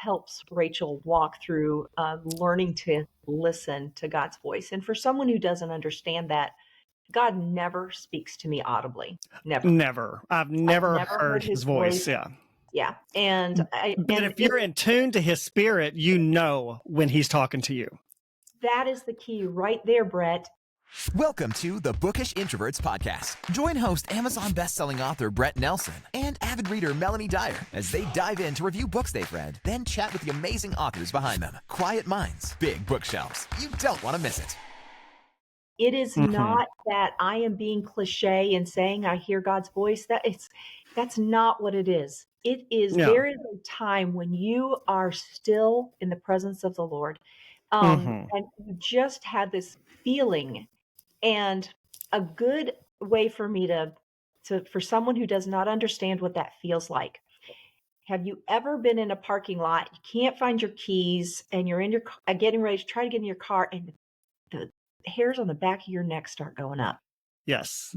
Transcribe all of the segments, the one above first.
helps Rachel walk through learning to listen to God's voice. And for someone who doesn't understand that, God never speaks to me audibly. Never. Never. I've never heard his voice. Yeah. Yeah. And if you're in tune to his spirit, you know when he's talking to you. That is the key right there, Brett. Welcome to the Bookish Introverts podcast. Join host Amazon bestselling author Brett Nelson and avid reader Melanie Dyer as they dive in to review books they've read, then chat with the amazing authors behind them. Quiet minds, big bookshelves. You don't want to miss it. It is not that I am being cliche and saying I hear God's voice. That's not what it is. It is there is a time when you are still in the presence of the Lord, and you just had this feeling. And a good way for me for someone who does not understand what that feels like. Have you ever been in a parking lot? You can't find your keys, and you're in your getting ready to try to get in your car, and the hairs on the back of your neck start going up. Yes.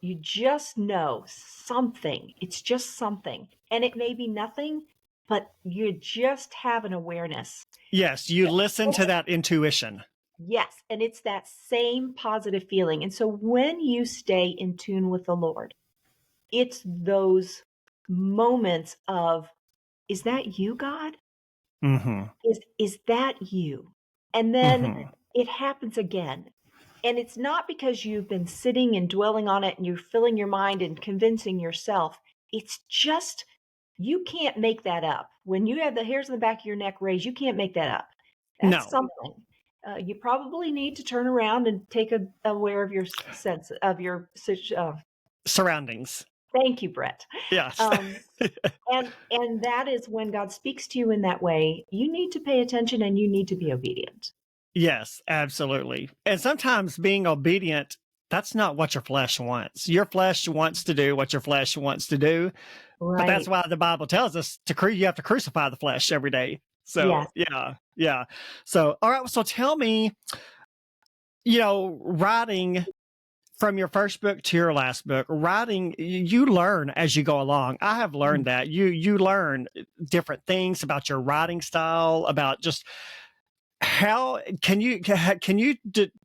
You just know something. It's just something. And it may be nothing, but you just have an awareness. Yes, you listen to that intuition. Yes, and it's that same positive feeling. And so when you stay in tune with the Lord, it's those moments of, is that you, God? Is that you? And then it happens again. And it's not because you've been sitting and dwelling on it and you're filling your mind and convincing yourself. It's just, you can't make that up. When you have the hairs on the back of your neck raised, you can't make that up. That's something. You probably need to turn around and take aware of your sense of your surroundings. Thank you, Brett. Yes. And that is when God speaks to you in that way. You need to pay attention and you need to be obedient. Yes, absolutely. And sometimes being obedient, that's not what your flesh wants. Your flesh wants to do what your flesh wants to do. Right. But that's why the Bible tells us you have to crucify the flesh every day. So, yeah. So, all right. So tell me, writing from your first book to your last book, writing, you learn as you go along. I have learned that you learn different things about your writing style, about just how can you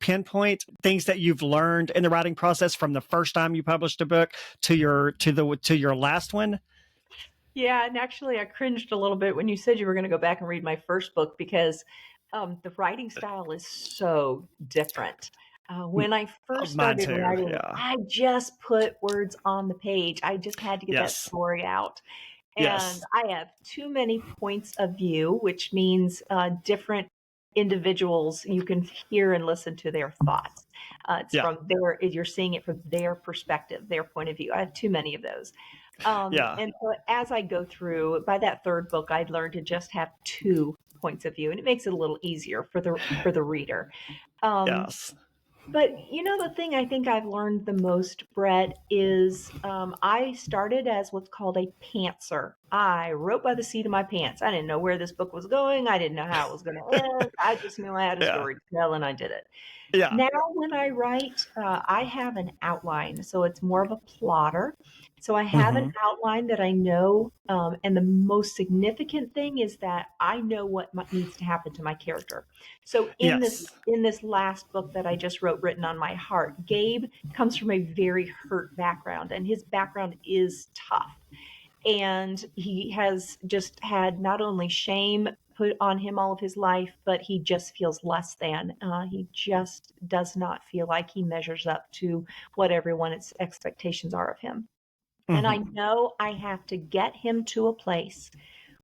pinpoint things that you've learned in the writing process from the first time you published a book to your last one? Yeah, and actually I cringed a little bit when you said you were going to go back and read my first book because the writing style is so different. When I first started writing, I just put words on the page. I just had to get that story out. And I have too many points of view, which means different individuals, you can hear and listen to their thoughts. From you're seeing it from their perspective, their point of view. I have too many of those. And so as I go through, by that third book, I'd learned to just have 2 points of view, and it makes it a little easier for the reader. But the thing I think I've learned the most, Brett, is I started as what's called a pantser. I wrote by the seat of my pants. I didn't know where this book was going. I didn't know how it was going to end. I just knew I had a story to tell, and I did it. Now, when I write, I have an outline, so it's more of a plotter. So I have an outline that I know, and the most significant thing is that I know what needs to happen to my character. So in this last book that I just wrote, Written on My Heart, Gabe comes from a very hurt background, and his background is tough. And he has just had not only shame put on him all of his life, but he just feels less than. He just does not feel like he measures up to what everyone's expectations are of him. And I know I have to get him to a place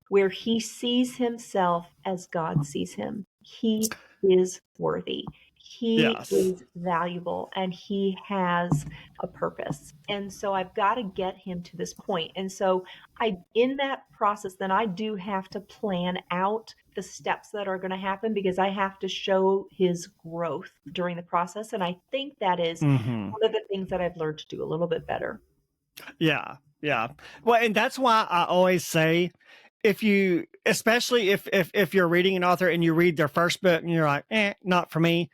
where he sees himself as God sees him. He is worthy. He is valuable, and he has a purpose. And so I've got to get him to this point. And so in that process, then I do have to plan out the steps that are going to happen, because I have to show his growth during the process. And I think that is one of the things that I've learned to do a little bit better. Yeah. Well, and that's why I always say, especially if you're reading an author and you read their first book and you're like, not for me,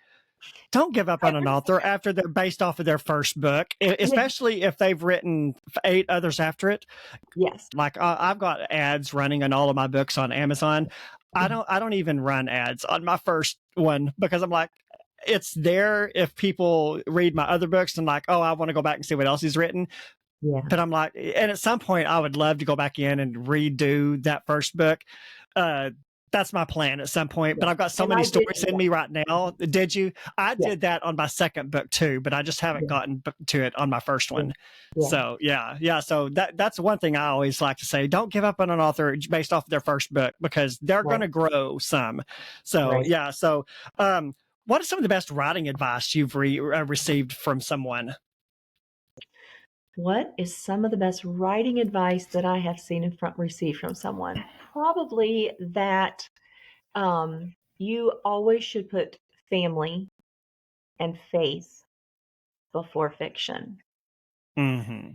Don't give up on an author after they're based off of their first book, especially if they've written 8 others after it. Yes. Like I've got ads running on all of my books on Amazon. I don't even run ads on my first one because I'm like, it's there if people read my other books and like, oh, I want to go back and see what else he's written. Yeah. But I'm like, and at some point I would love to go back in and redo that first book. That's my plan at some point, but I've got so many stories in me right now. Did you? I did that on my second book too, but I just haven't gotten to it on my first one. So yeah. So that's one thing I always like to say. Don't give up on an author based off their first book because they're going to grow some. So yeah. So, what is some of the best writing advice you've received from someone? What is some of the best writing advice that I have seen received from someone? Probably that you always should put family and faith before fiction. Mm-hmm.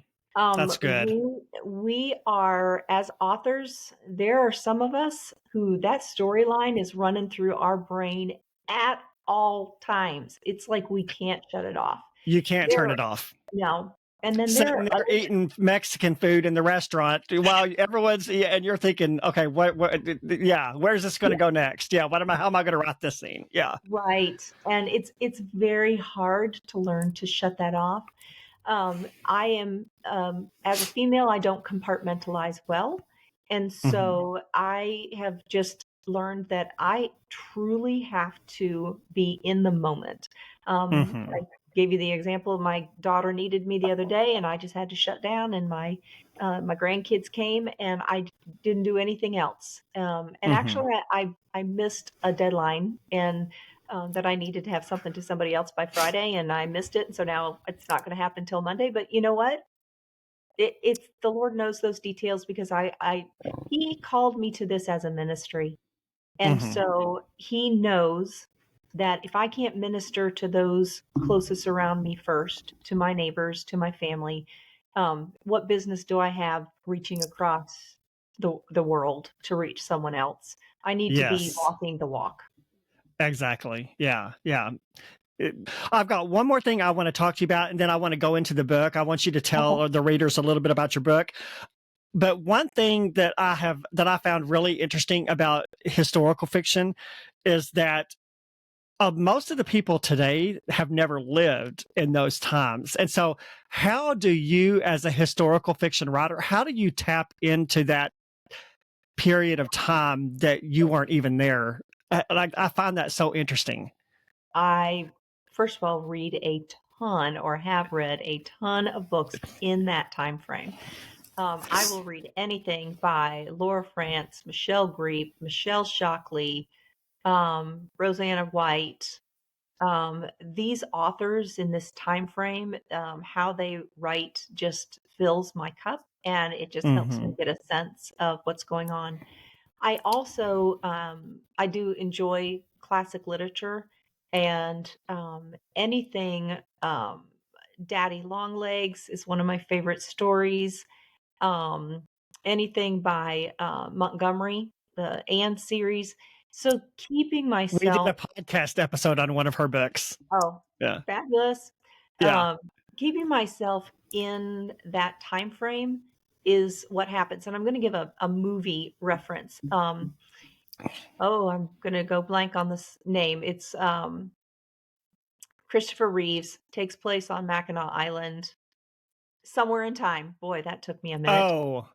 That's good. We are, as authors, there are some of us who that storyline is running through our brain at all times. It's like we can't shut it off. You can't turn it off. No. And then sitting there eating Mexican food in the restaurant while everyone's and you're thinking, okay, where's this going to go next? Yeah, how am I going to write this scene? Yeah, right. And it's very hard to learn to shut that off. I am as a female, I don't compartmentalize well, and so I have just learned that I truly have to be in the moment. I gave you the example of my daughter needed me the other day and I just had to shut down and my grandkids came and I didn't do anything else. And actually I missed a deadline and that I needed to have something to somebody else by Friday and I missed it. And so now it's not going to happen till Monday, but you know what? It's the Lord knows those details because he called me to this as a ministry. And so he knows that if I can't minister to those closest around me first, to my neighbors, to my family, what business do I have reaching across the world to reach someone else? I need to be walking the walk. Exactly. Yeah. I've got one more thing I want to talk to you about, and then I want to go into the book. I want you to tell the readers a little bit about your book. But one thing that I found really interesting about historical fiction is that most of the people today have never lived in those times. And so how do you, as a historical fiction writer, how do you tap into that period of time that you weren't even there? I find that so interesting. I, first of all, read a ton or have read a ton of books in that time frame. I will read anything by Laura France, Michelle Griep, Michelle Shockley, Rosanna White. These authors in this time frame, how they write just fills my cup and it just helps me get a sense of what's going on. I also I do enjoy classic literature and anything. Daddy Longlegs is one of my favorite stories. Anything by Montgomery, the Anne series. So keeping myself. We did a podcast episode on one of her books. Oh, yeah, fabulous. Yeah. Keeping myself in that time frame is what happens. And I'm going to give a movie reference. I'm going to go blank on this name. It's Christopher Reeves, takes place on Mackinac Island. Somewhere in time. Boy, that took me a minute. Oh.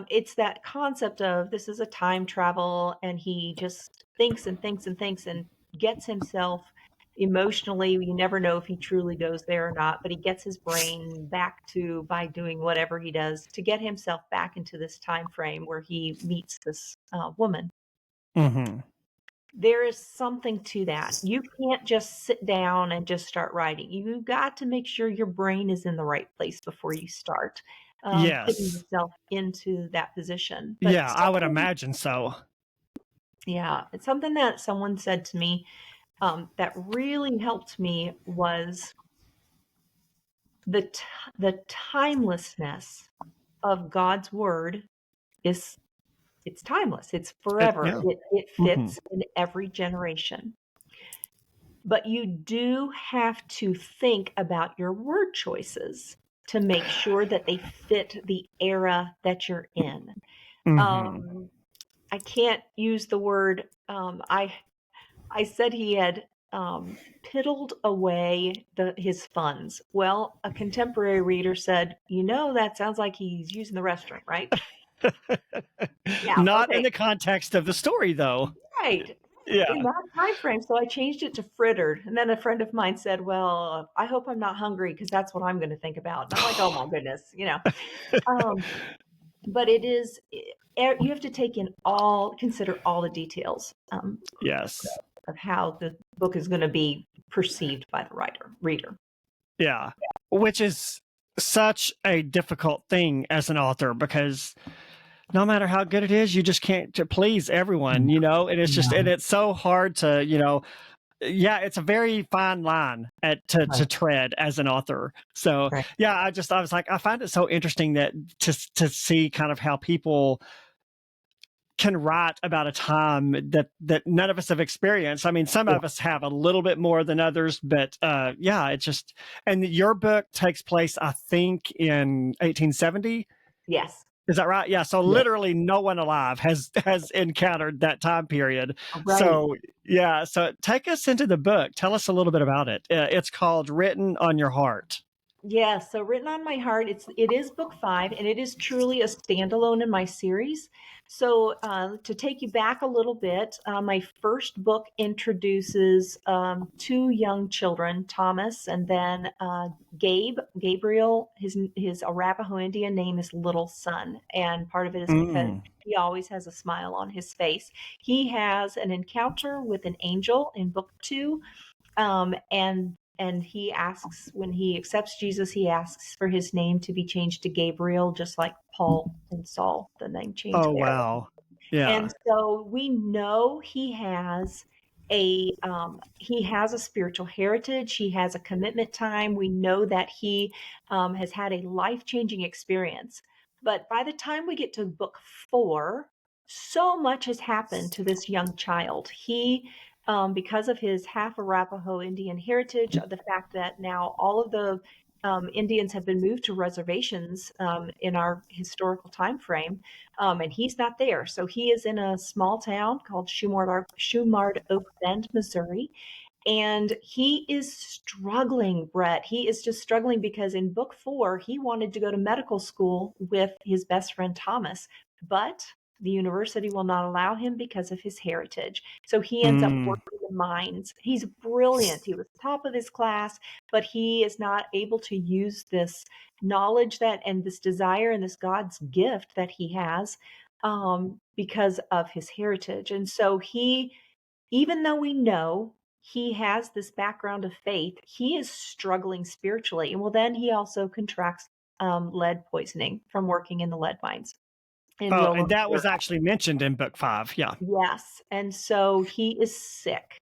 It's that concept of this is a time travel and he just thinks and thinks and thinks and gets himself emotionally. You never know if he truly goes there or not, but he gets his brain back to by doing whatever he does to get himself back into this time frame where he meets this woman. There is something to that. You can't just sit down and just start writing. You've got to make sure your brain is in the right place before you start putting yourself into that position. But I would imagine so. Yeah. It's something that someone said to me that really helped me was the timelessness of God's word it's timeless. It's forever. It fits in every generation. but you do have to think about your word choices to make sure that they fit the era that you're in. I can't use the word, I said he had piddled away his funds. Well, a contemporary reader said, that sounds like he's using the restroom, right? Yeah. Not Okay. in the context of the story, though. Right. Yeah. In that time frame. So I changed it to frittered. And then a friend of mine said, well, I hope I'm not hungry because that's what I'm going to think about. And I'm like, oh my goodness, but it is, you have to consider all the details Yes. of how the book is going to be perceived by the reader. Yeah. Which is such a difficult thing as an author, because no matter how good it is, you just can't please everyone, and it's just, and it's so hard to, it's a very fine line to tread as an author. So I was like, I find it so interesting that to see kind of how people can write about a time that none of us have experienced. I mean, some of us have a little bit more than others, but it's just, and your book takes place, I think, in 1870. Yes. Is that right? Yeah. So literally no one alive has encountered that time period. Right. So so take us into the book. Tell us a little bit about it. It's called Written on Your Heart. Yeah, so Written on My Heart, it is book 5, and it is truly a standalone in my series. So to take you back a little bit, my first book introduces 2 young children, Thomas and then Gabriel. His Arapaho Indian name is Little Sun, and part of it is because he always has a smile on his face. He has an encounter with an angel in book 2, and he asks, when he accepts Jesus, he asks for his name to be changed to Gabriel, just like Paul and Saul, the name change. Oh, there. Wow. Yeah. And so we know he has a spiritual heritage. He has a commitment time. We know that he has had a life-changing experience. But by the time we get to book 4, so much has happened to this young child. He because of his half Arapaho Indian heritage, the fact that now all of the Indians have been moved to reservations in our historical time frame, and he's not there. So he is in a small town called Shumard Oak Bend, Missouri. And he is struggling, Brett. He is just struggling because in book 4, he wanted to go to medical school with his best friend Thomas, but the university will not allow him because of his heritage. So he ends up working the mines. He's brilliant. He was top of his class, but he is not able to use this knowledge and this desire and this God's gift that he has because of his heritage. And so even though we know he has this background of faith, he is struggling spiritually. And then he also contracts lead poisoning from working in the lead mines. And that was actually mentioned in book 5. Yeah. Yes. And so he is sick.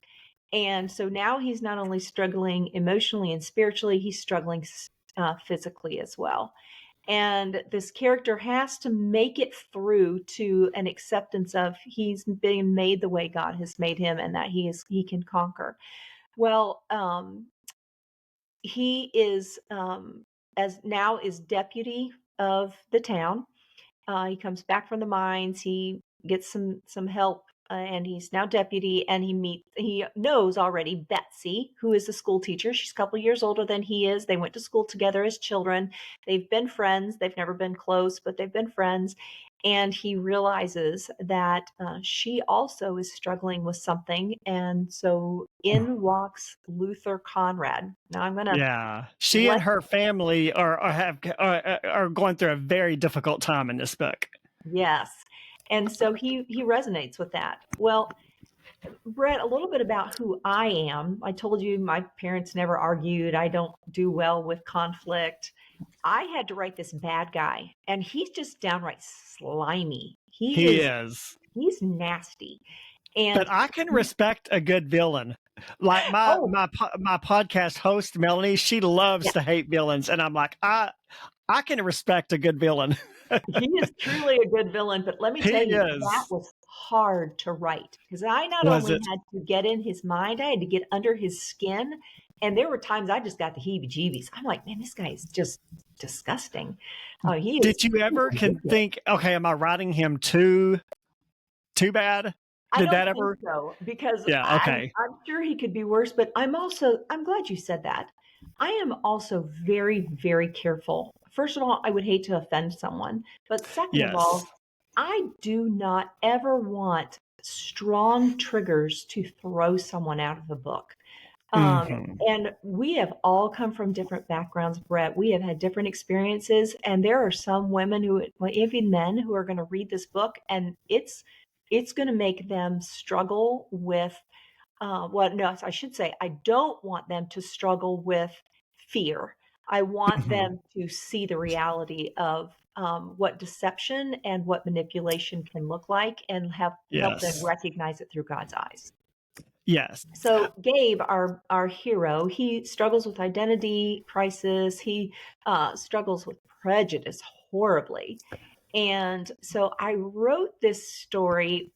And so now he's not only struggling emotionally and spiritually, he's struggling physically as well. And this character has to make it through to an acceptance of he's being made the way God has made him and that he can conquer. Well, he is is deputy of the town. He comes back from the mines. He gets some help, and he's now deputy. And he knows already Betsy, who is a school teacher. She's a couple years older than he is. They went to school together as children. They've been friends. They've never been close, but they've been friends. And he realizes that she also is struggling with something. And so in walks Luther Conrad. Now I'm going to... She and her family are going through a very difficult time in this book. Yes. And so he resonates with that. Well, Brett, a little bit about who I am. I told you my parents never argued. I don't do well with conflict. I had to write this bad guy, and he's just downright slimy. He is. He's nasty. But I can respect a good villain. Like my podcast host, Melanie, she loves to hate villains. And I'm like, I can respect a good villain. He is truly a good villain, but let me tell you, that was hard to write because I not Was only it? had to get in his mind, I had to get under his skin. And there were times I just got the heebie-jeebies. I'm like, man, this guy is just disgusting. He is. Did you ever think, okay, am I writing him too bad? I Did don't that think ever? so because Yeah. Okay. I'm sure he could be worse, but I'm glad you said that. I am also very, very careful. First of all, I would hate to offend someone, but second of Yes. all, I do not ever want strong triggers to throw someone out of the book. And we have all come from different backgrounds, Brett. We have had different experiences, and there are some women who, well, even men, who are going to read this book, and it's going to make them struggle with. Well, no, I should say I don't want them to struggle with fear. I want them to see the reality of what deception and what manipulation can look like, and help them Yes. recognize it through God's eyes. Yes. So Gabe, our hero, he struggles with identity crisis. He struggles with prejudice horribly. And so I wrote this story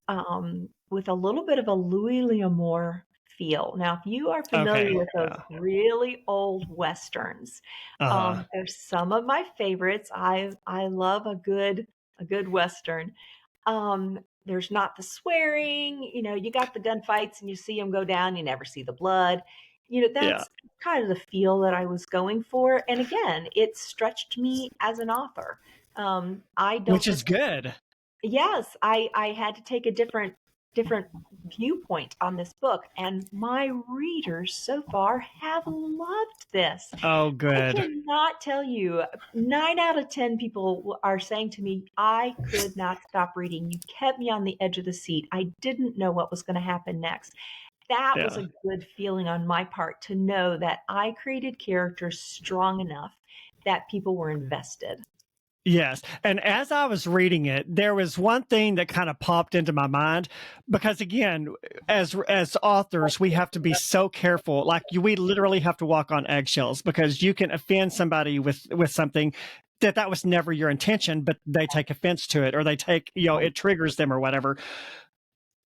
with a little bit of a Louis L'Amour feel. Now, if you are familiar Okay. with those really old Westerns, they're some of my favorites. I love a good Western. There's not the swearing, you got the gunfights and you see them go down, you never see the blood. That's kind of the feel that I was going for. And again, it stretched me as an author. I don't Which is good. Yes, I had to take a different viewpoint on this book, and my readers so far have loved this. Oh, I good. cannot tell you, 9 out of 10 people are saying to me, I could not stop reading. You kept me on the edge of the seat. I didn't know what was going to happen next. That was a good feeling on my part to know that I created characters strong enough that people were invested. Yes. And as I was reading it, there was one thing that kind of popped into my mind because again, as authors, we have to be so careful. Like we literally have to walk on eggshells because you can offend somebody with something that was never your intention, but they take offense to it or they take, it triggers them or whatever.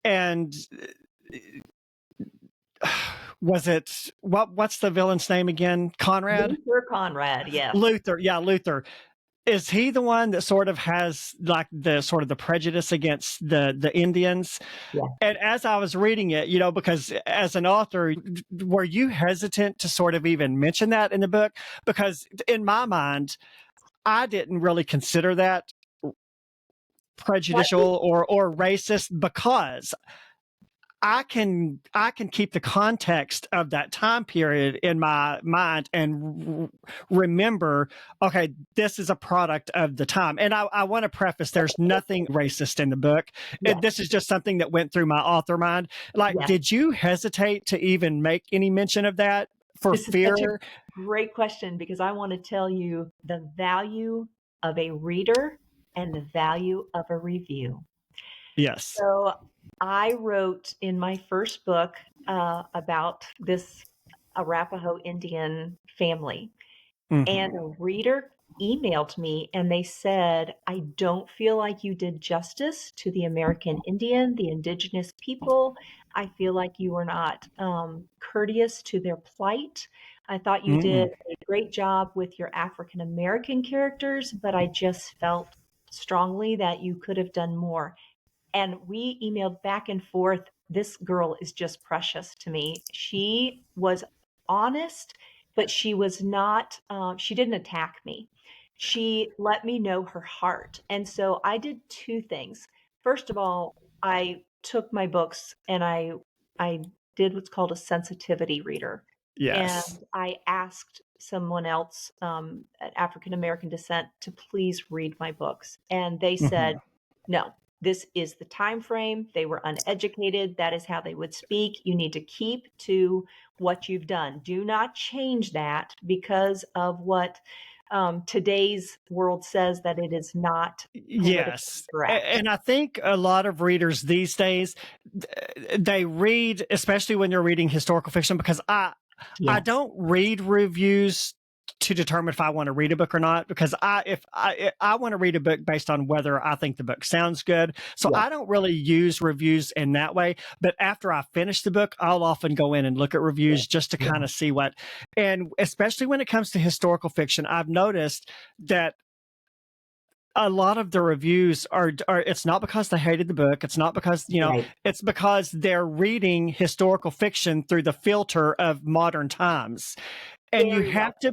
And was it what's the villain's name again? Conrad? Luther Conrad, yes. Luther. Yeah, Luther. Is he the one that sort of has like the sort of the prejudice against the Indians? Yeah. And as I was reading it, because as an author, were you hesitant to sort of even mention that in the book? Because in my mind, I didn't really consider that prejudicial or racist because I can keep the context of that time period in my mind and remember, okay, this is a product of the time. And I want to preface, there's nothing racist in the book. Yeah. This is just something that went through my author mind. Like, did you hesitate to even make any mention of that for fear? Is such a great question because I want to tell you the value of a reader and the value of a review. Yes. So I wrote in my first book about this Arapaho Indian family. And a reader emailed me and they said, I don't feel like you did justice to the American Indian, the indigenous people. I feel like you were not courteous to their plight. I thought you did a great job with your African American characters, but I just felt strongly that you could have done more. And we emailed back and forth. This girl is just precious to me. She was honest, but she was not, she didn't attack me. She let me know her heart. And so I did two things. First of all, I took my books and I did what's called a sensitivity reader. Yes. And I asked someone else, African American descent, to please read my books. And they said, no. This is the time frame. They were uneducated. That is how they would speak. You need to keep to what you've done. Do not change that because of what today's world says that it is not yes correct. And I think a lot of readers these days, they read, especially when you're reading historical fiction, because I don't read reviews to determine if I want to read a book or not, because I want to read a book based on whether I think the book sounds good. So I don't really use reviews in that way. But after I finish the book, I'll often go in and look at reviews just to kind of see what, and especially when it comes to historical fiction, I've noticed that a lot of the reviews are it's not because they hated the book. It's not because, it's because they're reading historical fiction through the filter of modern times. And you have to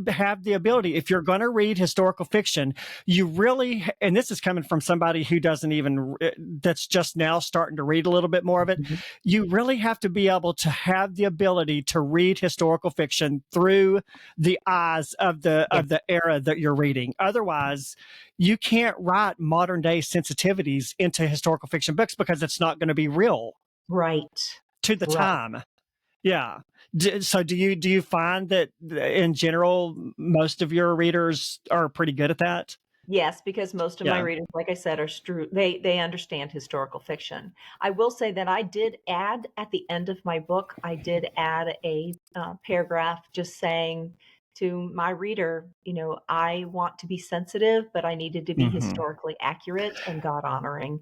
have the ability, if you're going to read historical fiction, you really, and this is coming from somebody who that's just now starting to read a little bit more of it. You really have to be able to have the ability to read historical fiction through the eyes of the era that you're reading. Otherwise, you can't write modern day sensitivities into historical fiction books because it's not going to be real. Right. To the time. Yeah. So do you find that in general, most of your readers are pretty good at that? Yes, because most of my readers, like I said, they understand historical fiction. I will say that I did add at the end of my book, I did add a paragraph just saying to my reader, I want to be sensitive, but I needed to be historically accurate and God honoring.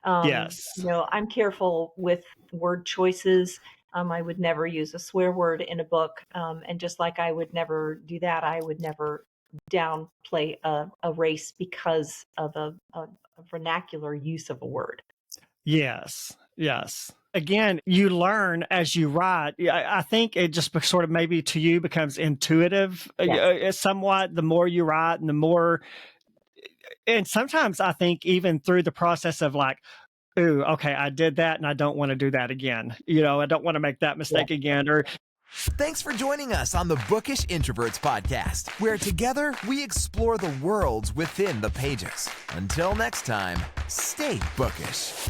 Yes. I'm careful with word choices. I would never use a swear word in a book. And just like I would never do that, I would never downplay a race because of a vernacular use of a word. Yes. Again, you learn as you write. I think it just sort of maybe to you becomes intuitive somewhat the more you write and the more. And sometimes I think even through the process of like, ooh, okay, I did that and I don't want to do that again. I don't want to make that mistake again. Or thanks for joining us on the Bookish Introverts podcast, where together we explore the worlds within the pages. Until next time, stay bookish.